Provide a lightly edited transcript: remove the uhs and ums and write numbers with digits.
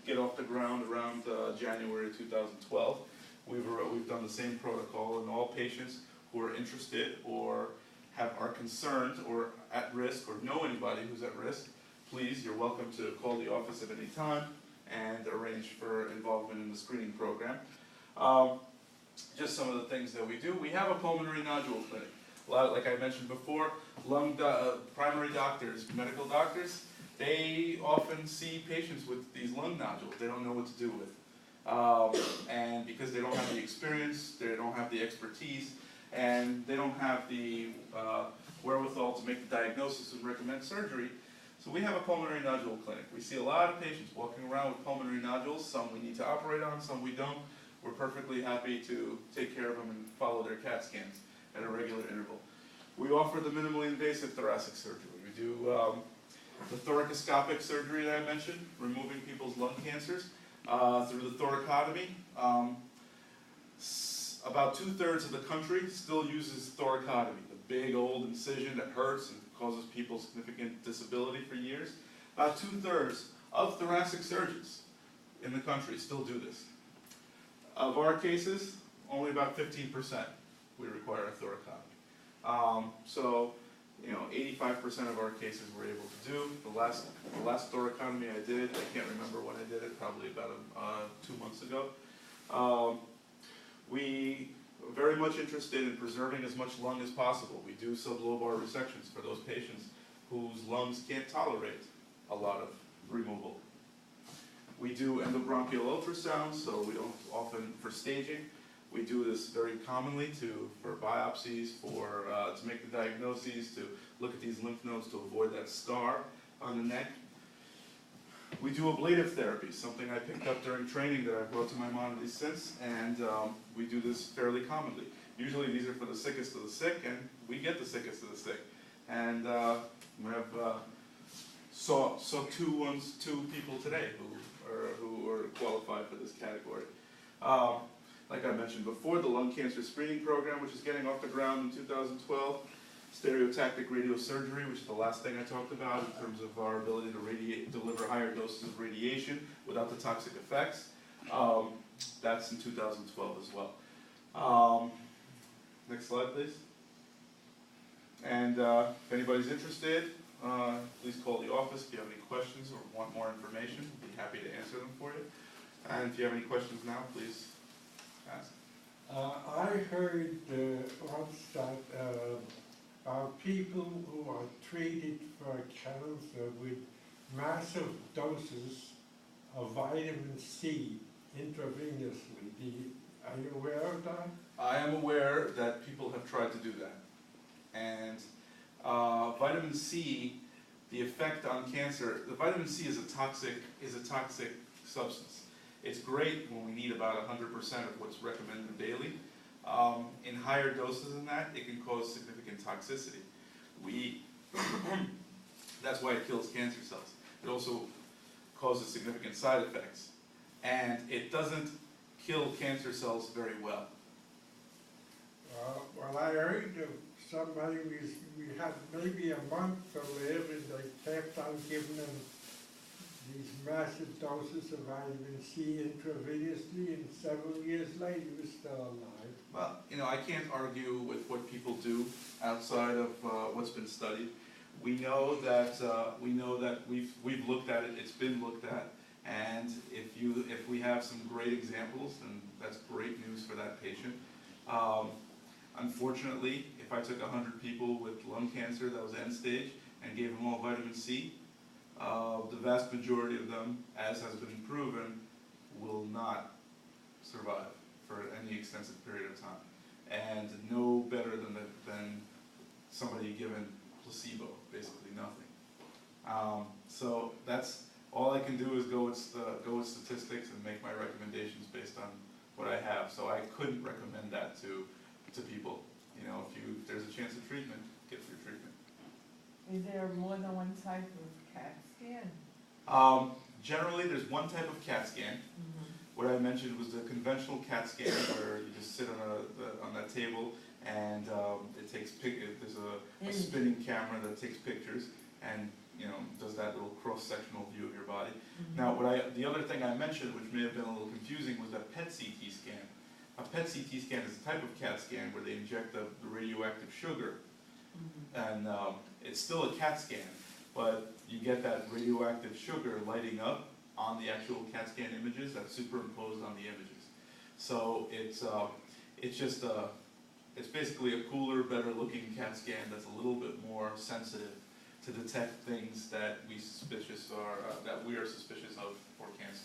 get off the ground around January 2012. We've done the same protocol, and all patients who are interested or are concerned or at risk or know anybody who's at risk, please, you're welcome to call the office at any time and arrange for involvement in the screening program. Just some of the things that we do. We have a pulmonary nodule clinic. Like I mentioned before, primary doctors, medical doctors, they often see patients with these lung nodules they don't know what to do with. And because they don't have the experience, they don't have the expertise, and they don't have the wherewithal to make the diagnosis and recommend surgery. So we have a pulmonary nodule clinic. We see a lot of patients walking around with pulmonary nodules. Some we need to operate on, some we don't. We're perfectly happy to take care of them and follow their CAT scans at a regular interval. We offer the minimally invasive thoracic surgery. We do the thoracoscopic surgery that I mentioned, removing people's lung cancers through the thoracotomy. About 2/3 of the country still uses thoracotomy, the big old incision that hurts and causes people significant disability for years. About 2/3 of thoracic surgeons in the country still do this. Of our cases, only about 15% we require a thoracotomy. So, 85% of our cases we're able to do. The last thoracotomy I did, I can't remember when I did it, probably about 2 months ago. We are very much interested in preserving as much lung as possible. We do sublobar resections for those patients whose lungs can't tolerate a lot of removal. We do endobronchial ultrasound, so we don't often, for staging, we do this very commonly for biopsies, to make the diagnoses, to look at these lymph nodes to avoid that scar on the neck. We do ablative therapy, something I picked up during training that I've brought to Maimonides since, and we do this fairly commonly. Usually these are for the sickest of the sick, and we get the sickest of the sick. And we have saw two people today who are qualified for this category. Like I mentioned before, the lung cancer screening program, which is getting off the ground in 2012, stereotactic radiosurgery, which is the last thing I talked about in terms of our ability to deliver higher doses of radiation without the toxic effects. That's in 2012 as well. Next slide, please. And if anybody's interested, please call the office if you have any questions or want more information. We'll be happy to answer them for you. And if you have any questions now, please ask. I heard once that people who are treated for cancer with massive doses of vitamin C intravenously. Are you aware of that? I am aware that people have tried to do that. And vitamin C, the effect on cancer, the vitamin C is a toxic substance. It's great when we need about 100% of what's recommended daily. In higher doses than that, it can cause significant toxicity. That's why it kills cancer cells. It also causes significant side effects. And it doesn't kill cancer cells very well. Well, I heard of somebody we had maybe a month to live, and they kept on giving them these massive doses of vitamin C intravenously, and several years later he was still alive. Well, I can't argue with what people do outside of what's been studied. We know that we've looked at it. It's been looked at, and if we have some great examples, then that's great news for that patient. Unfortunately, if I took 100 people with lung cancer that was end stage and gave them all vitamin C, the vast majority of them, as has been proven, will not survive for any extensive period of time, and no better than somebody given placebo, basically nothing. So that's all I can do is go with statistics and make my recommendations based on what I have. So I couldn't recommend that to people. If there's a chance of treatment, get your treatment. Is there more than one type of CAT scan? Generally, there's one type of CAT scan. Mm-hmm. What I mentioned was the conventional CAT scan, where you just sit on that table and it takes there's a spinning camera that takes pictures, and does that little cross-sectional view of your body. Mhm. Now, the other thing I mentioned, which may have been a little confusing, was that PET CT scan. A PET CT scan is a type of CAT scan where they inject the radioactive sugar, Mhm. and it's still a CAT scan, but you get that radioactive sugar lighting up on the actual CAT scan images that's superimposed on the images. So it's just it's basically a cooler, better looking CAT scan that's a little bit more sensitive to detect things that we are suspicious of for cancer.